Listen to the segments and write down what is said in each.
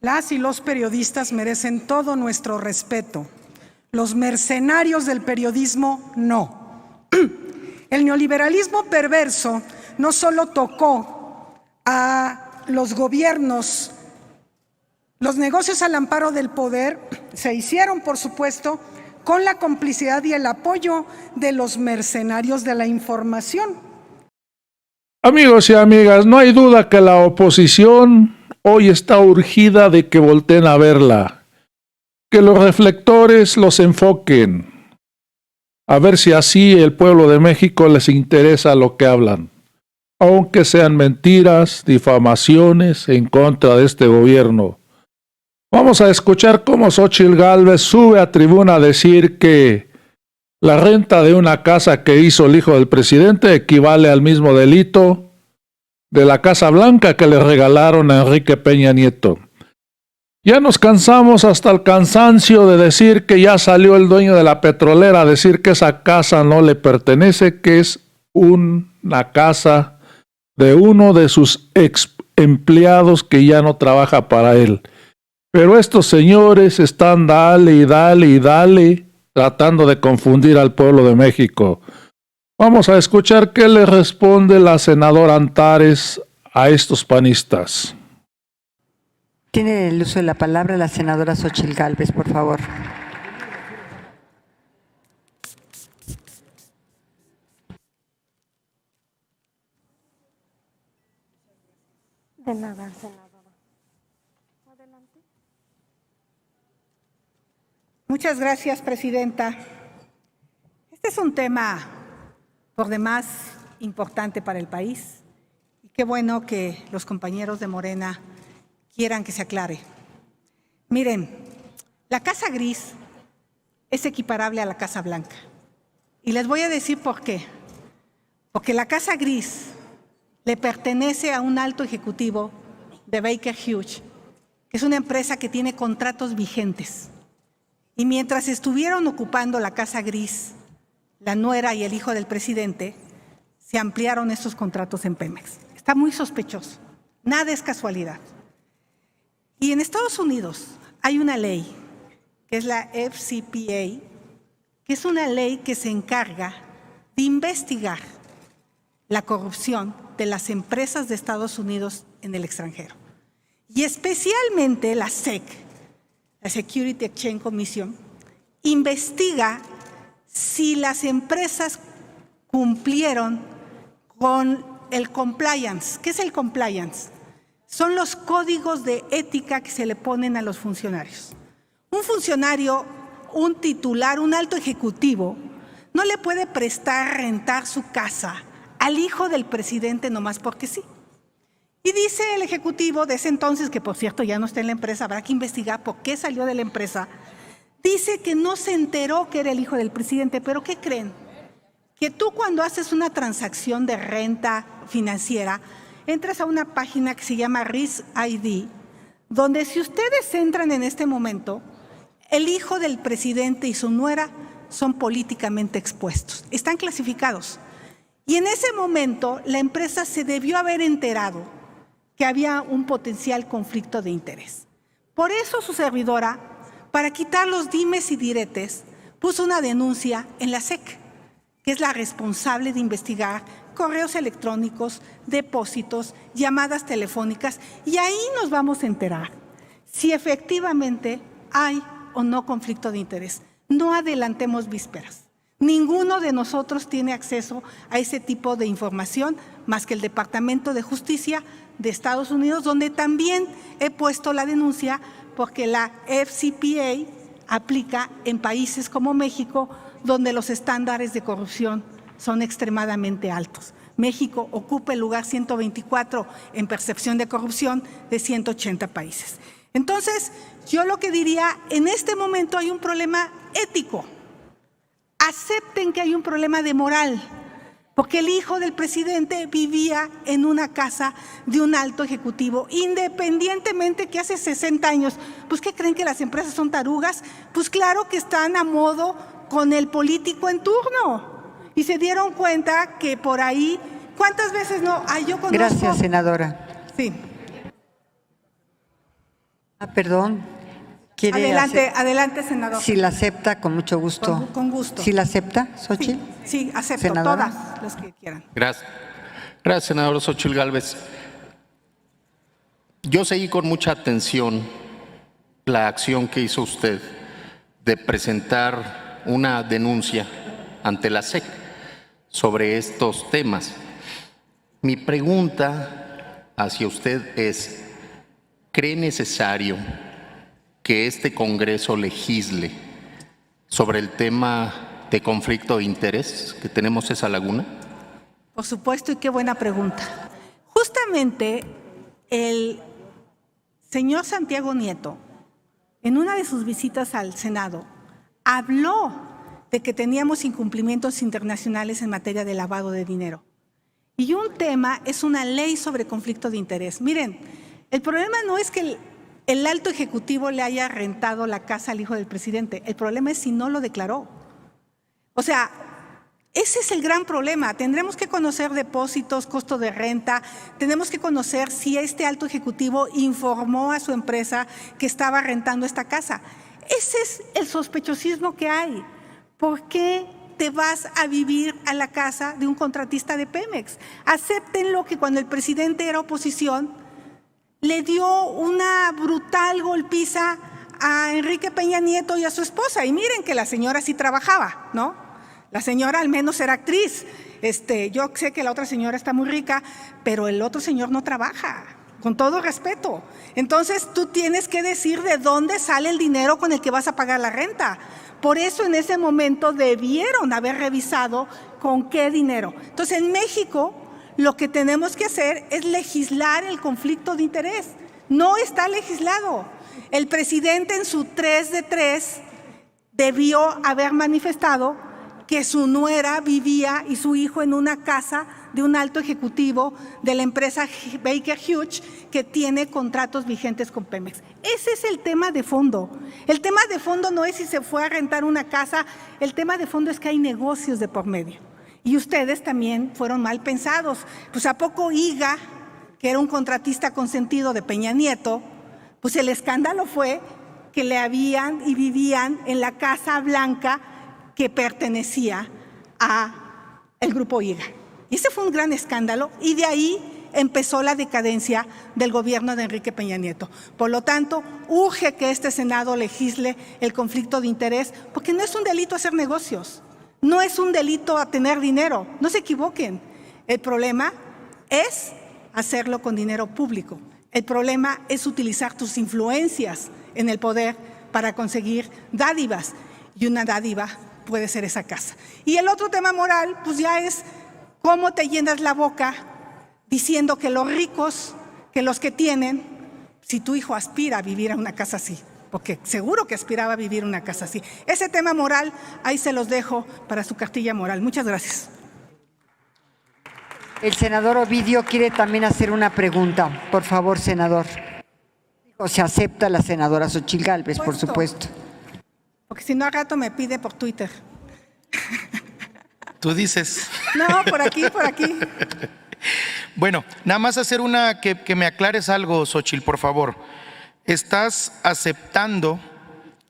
Las y los periodistas merecen todo nuestro respeto. Los mercenarios del periodismo, no. El neoliberalismo perverso no solo tocó a los gobiernos, los negocios al amparo del poder se hicieron, por supuesto, con la complicidad y el apoyo de los mercenarios de la información. Amigos y amigas, no hay duda que la oposición hoy está urgida de que volteen a verla, que los reflectores los enfoquen, a ver si así el pueblo de México les interesa lo que hablan, aunque sean mentiras, difamaciones en contra de este gobierno. Vamos a escuchar cómo Xóchitl Gálvez sube a tribuna a decir que la renta de una casa que hizo el hijo del presidente equivale al mismo delito de la Casa Blanca que le regalaron a Enrique Peña Nieto. Ya nos cansamos hasta el cansancio de decir que ya salió el dueño de la petrolera a decir que esa casa no le pertenece, que es una casa de uno de sus ex empleados que ya no trabaja para él. Pero estos señores están dale y dale y dale, tratando de confundir al pueblo de México. Vamos a escuchar qué le responde la senadora Antares a estos panistas. Tiene el uso de la palabra la senadora Xóchitl Gálvez, por favor. De nada, senadora. Adelante. Muchas gracias, presidenta. Este es un tema por demás importante para el país y qué bueno que los compañeros de Morena quieran que se aclare. Miren, la Casa Gris es equiparable a la Casa Blanca y les voy a decir por qué. Porque la Casa Gris le pertenece a un alto ejecutivo de Baker Hughes, que es una empresa que tiene contratos vigentes. Y mientras estuvieron ocupando la Casa Gris, la nuera y el hijo del presidente, se ampliaron estos contratos en Pemex. Está muy sospechoso. Nada es casualidad. Y en Estados Unidos hay una ley, que es la FCPA, que es una ley que se encarga de investigar la corrupción de las empresas de Estados Unidos en el extranjero. Y especialmente la SEC, la Security Exchange Commission, investiga si las empresas cumplieron con el compliance. ¿Qué es el compliance? Son los códigos de ética que se le ponen a los funcionarios. Un funcionario, un titular, un alto ejecutivo, no le puede prestar rentar su casa al hijo del presidente nomás porque sí. Y dice el ejecutivo de ese entonces, que por cierto ya no está en la empresa, habrá que investigar por qué salió de la empresa, dice que no se enteró que era el hijo del presidente, pero ¿qué creen? Que tú cuando haces una transacción de renta financiera, entras a una página que se llama Risk ID, donde si ustedes entran en este momento, el hijo del presidente y su nuera son políticamente expuestos, están clasificados. Y en ese momento la empresa se debió haber enterado que había un potencial conflicto de interés. Por eso su servidora, para quitar los dimes y diretes, puso una denuncia en la SEC, que es la responsable de investigar correos electrónicos, depósitos, llamadas telefónicas, y ahí nos vamos a enterar si efectivamente hay o no conflicto de interés. No adelantemos vísperas. Ninguno de nosotros tiene acceso a ese tipo de información más que el Departamento de Justicia de Estados Unidos, donde también he puesto la denuncia porque la FCPA aplica en países como México, donde los estándares de corrupción son extremadamente altos. México ocupa el lugar 124 en percepción de corrupción de 180 países. Entonces, yo lo que diría, en este momento hay un problema ético. Acepten que hay un problema de moral, porque el hijo del presidente vivía en una casa de un alto ejecutivo, independientemente que hace 60 años. Pues, ¿qué creen, que las empresas son tarugas? Pues claro que están a modo con el político en turno. Y se dieron cuenta que por ahí, ¿cuántas veces no? Ay, yo conozco. Gracias, senadora. Sí. Perdón. ¿Quiere Adelante, senador. Si la acepta, con mucho gusto. Con gusto. ¿Si la acepta, Xochitl? Sí, acepto Senadora. todas las que quieran. Gracias. Gracias, senador Xochitl Gálvez. Yo seguí con mucha atención la acción que hizo usted de presentar una denuncia ante la SEC sobre estos temas. Mi pregunta hacia usted es, ¿cree necesario que este Congreso legisle sobre el tema de conflicto de interés, que tenemos esa laguna? Por supuesto, y qué buena pregunta. Justamente el señor Santiago Nieto, en una de sus visitas al Senado, habló de que teníamos incumplimientos internacionales en materia de lavado de dinero. Y un tema es una ley sobre conflicto de interés. Miren, el problema no es que el alto ejecutivo le haya rentado la casa al hijo del presidente. El problema es si no lo declaró. O sea, ese es el gran problema. Tendremos que conocer depósitos, costo de renta, tenemos que conocer si este alto ejecutivo informó a su empresa que estaba rentando esta casa. Ese es el sospechosismo que hay. ¿Por qué te vas a vivir a la casa de un contratista de Pemex? Acéptenlo que cuando el presidente era oposición, le dio una brutal golpiza a Enrique Peña Nieto y a su esposa. Y miren que la señora sí trabajaba, ¿no? La señora al menos era actriz. Yo sé que la otra señora está muy rica, pero el otro señor no trabaja, con todo respeto. Entonces tú tienes que decir de dónde sale el dinero con el que vas a pagar la renta. Por eso en ese momento debieron haber revisado con qué dinero. Entonces en México lo que tenemos que hacer es legislar el conflicto de interés. No está legislado. El presidente en su 3 de 3 debió haber manifestado que su nuera vivía y su hijo en una casa de un alto ejecutivo de la empresa Baker Hughes que tiene contratos vigentes con Pemex. Ese es el tema de fondo. El tema de fondo no es si se fue a rentar una casa, el tema de fondo es que hay negocios de por medio. Y ustedes también fueron mal pensados. Pues ¿a poco Higa, que era un contratista consentido de Peña Nieto, pues el escándalo fue que le habían y vivían en la Casa Blanca que pertenecía al grupo Higa? Y ese fue un gran escándalo y de ahí empezó la decadencia del gobierno de Enrique Peña Nieto. Por lo tanto, urge que este Senado legisle el conflicto de interés, porque no es un delito hacer negocios. No es un delito a tener dinero, no se equivoquen. El problema es hacerlo con dinero público. El problema es utilizar tus influencias en el poder para conseguir dádivas. Y una dádiva puede ser esa casa. Y el otro tema moral, pues ya es cómo te llenas la boca diciendo que los ricos, que los que tienen, si tu hijo aspira a vivir en una casa así, porque seguro que aspiraba a vivir en una casa así. Ese tema moral, ahí se los dejo para su cartilla moral. Muchas gracias. El senador Ovidio quiere también hacer una pregunta. Por favor, senador. O se acepta la senadora Xochitl Gálvez, por supuesto. Porque si no, al rato me pide por Twitter. Tú dices. No, por aquí, por aquí. Bueno, nada más hacer que me aclares algo, Xochitl, por favor. ¿Estás aceptando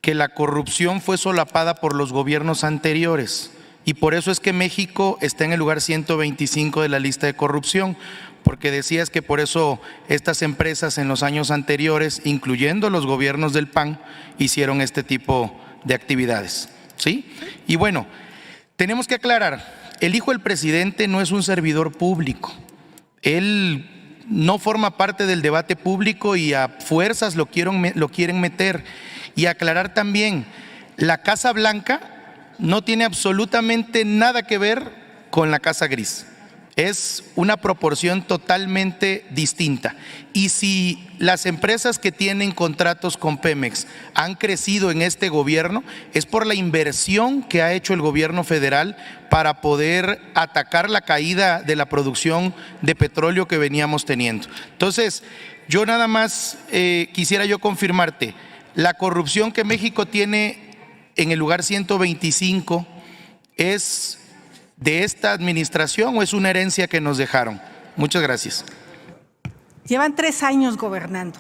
que la corrupción fue solapada por los gobiernos anteriores? Y por eso es que México está en el lugar 125 de la lista de corrupción, porque decías que por eso estas empresas en los años anteriores, incluyendo los gobiernos del PAN, hicieron este tipo de actividades, ¿sí? Y bueno, tenemos que aclarar, el hijo del presidente no es un servidor público, él no forma parte del debate público y a fuerzas lo quieren meter. Y aclarar también, la Casa Blanca no tiene absolutamente nada que ver con la Casa Gris. Es una proporción totalmente distinta. Y si las empresas que tienen contratos con Pemex han crecido en este gobierno, es por la inversión que ha hecho el gobierno federal para poder atacar la caída de la producción de petróleo que veníamos teniendo. Entonces, yo nada más quisiera yo confirmarte, la corrupción que México tiene en el lugar 125 es de esta administración o es una herencia que nos dejaron. Muchas gracias. Llevan 3 años gobernando.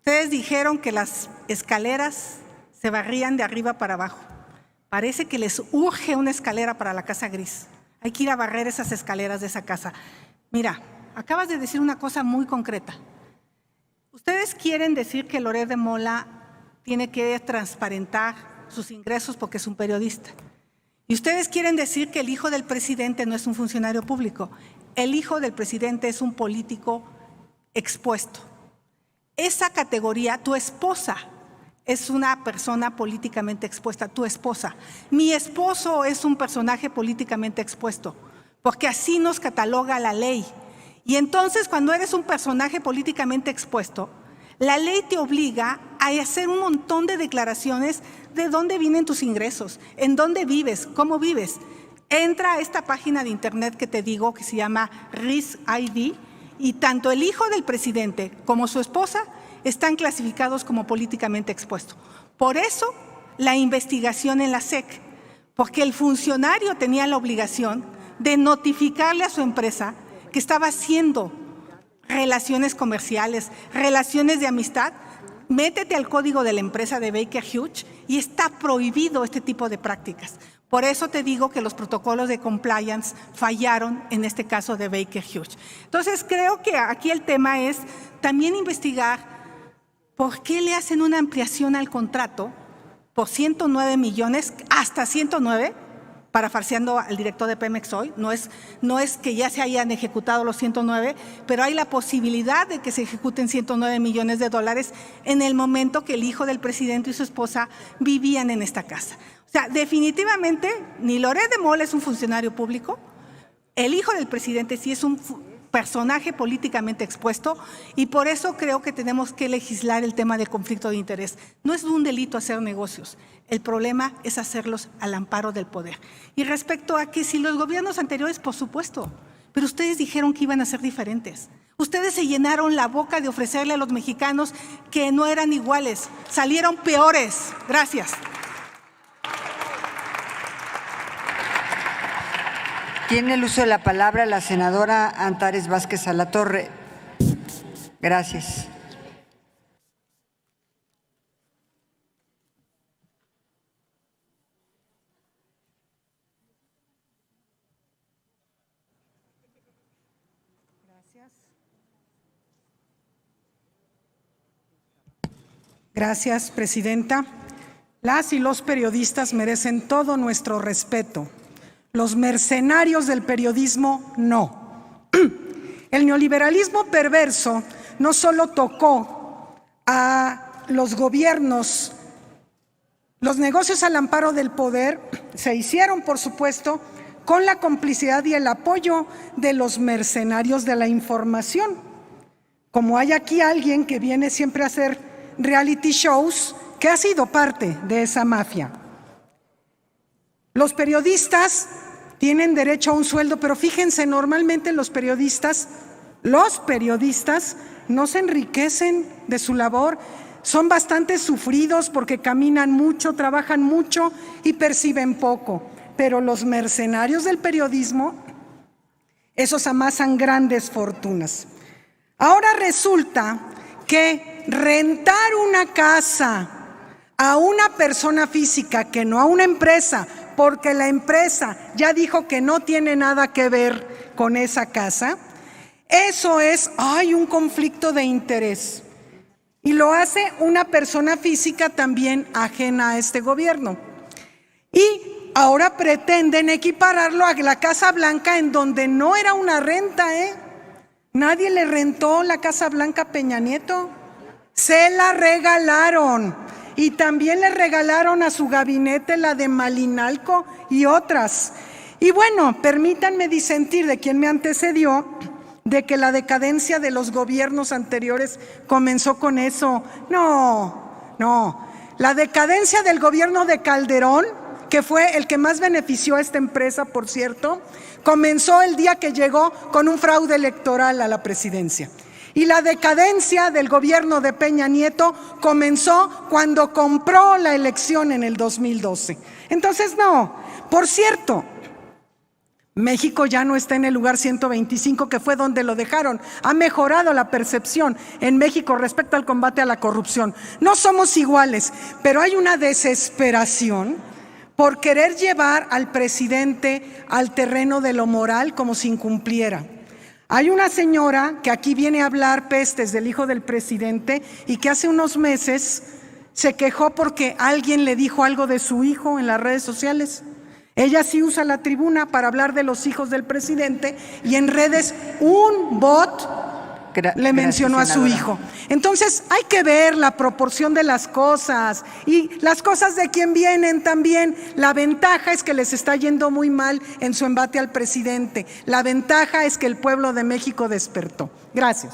Ustedes dijeron que las escaleras se barrían de arriba para abajo. Parece que les urge una escalera para la Casa Gris. Hay que ir a barrer esas escaleras de esa casa. Mira, acabas de decir una cosa muy concreta. Ustedes quieren decir que Loret de Mola tiene que transparentar sus ingresos porque es un periodista. Y ustedes quieren decir que el hijo del presidente no es un funcionario público. El hijo del presidente es un político expuesto. Esa categoría, tu esposa es una persona políticamente expuesta, tu esposa. Mi esposo es un personaje políticamente expuesto, porque así nos cataloga la ley. Y entonces, cuando eres un personaje políticamente expuesto, la ley te obliga a hacer un montón de declaraciones de dónde vienen tus ingresos, en dónde vives, cómo vives. Entra a esta página de internet que te digo, que se llama Risk ID, y tanto el hijo del presidente como su esposa están clasificados como políticamente expuestos. Por eso, la investigación en la SEC, porque el funcionario tenía la obligación de notificarle a su empresa que estaba haciendo relaciones comerciales, relaciones de amistad. Métete al código de la empresa de Baker Hughes y está prohibido este tipo de prácticas. Por eso te digo que los protocolos de compliance fallaron en este caso de Baker Hughes. Entonces, creo que aquí el tema es también investigar por qué le hacen una ampliación al contrato por 109 millones, hasta 109, parafarseando al director de Pemex hoy. No es que ya se hayan ejecutado los 109, pero hay la posibilidad de que se ejecuten 109 millones de dólares en el momento que el hijo del presidente y su esposa vivían en esta casa. O sea, definitivamente, ni Loret de Mola es un funcionario público, el hijo del presidente sí es un personaje políticamente expuesto, y por eso creo que tenemos que legislar el tema de conflicto de interés. No es un delito hacer negocios, el problema es hacerlos al amparo del poder. Y respecto a que si los gobiernos anteriores, por supuesto, pero ustedes dijeron que iban a ser diferentes. Ustedes se llenaron la boca de ofrecerle a los mexicanos que no eran iguales, salieron peores. Gracias. Tiene el uso de la palabra la senadora Antares Vázquez Salatorre. Gracias. Gracias, presidenta. Las y los periodistas merecen todo nuestro respeto. Los mercenarios del periodismo, no. El neoliberalismo perverso no solo tocó a los gobiernos, los negocios al amparo del poder se hicieron, por supuesto, con la complicidad y el apoyo de los mercenarios de la información. Como hay aquí alguien que viene siempre a hacer reality shows, que ha sido parte de esa mafia. Los periodistas tienen derecho a un sueldo, pero fíjense, normalmente los periodistas no se enriquecen de su labor, son bastante sufridos porque caminan mucho, trabajan mucho y perciben poco. Pero los mercenarios del periodismo, esos amasan grandes fortunas. Ahora resulta que rentar una casa a una persona física, que no a una empresa, porque la empresa ya dijo que no tiene nada que ver con esa casa, eso es, un conflicto de interés. Y lo hace una persona física también ajena a este gobierno. Y ahora pretenden equipararlo a la Casa Blanca, en donde no era una renta, Nadie le rentó la Casa Blanca a Peña Nieto. Se la regalaron. Y también le regalaron a su gabinete la de Malinalco y otras. Y bueno, permítanme disentir de quien me antecedió, de que la decadencia de los gobiernos anteriores comenzó con eso. No. La decadencia del gobierno de Calderón, que fue el que más benefició a esta empresa, por cierto, comenzó el día que llegó con un fraude electoral a la presidencia. Y la decadencia del gobierno de Peña Nieto comenzó cuando compró la elección en el 2012. Entonces, no. Por cierto, México ya no está en el lugar 125, que fue donde lo dejaron. Ha mejorado la percepción en México respecto al combate a la corrupción. No somos iguales, pero hay una desesperación por querer llevar al presidente al terreno de lo moral como si incumpliera. Hay una señora que aquí viene a hablar pestes del hijo del presidente y que hace unos meses se quejó porque alguien le dijo algo de su hijo en las redes sociales. Ella sí usa la tribuna para hablar de los hijos del presidente y en redes un bot le mencionó a su hijo. Entonces hay que ver la proporción de las cosas y las cosas de quién vienen también. La ventaja es que les está yendo muy mal en su embate al presidente. La ventaja es que el pueblo de México despertó. Gracias.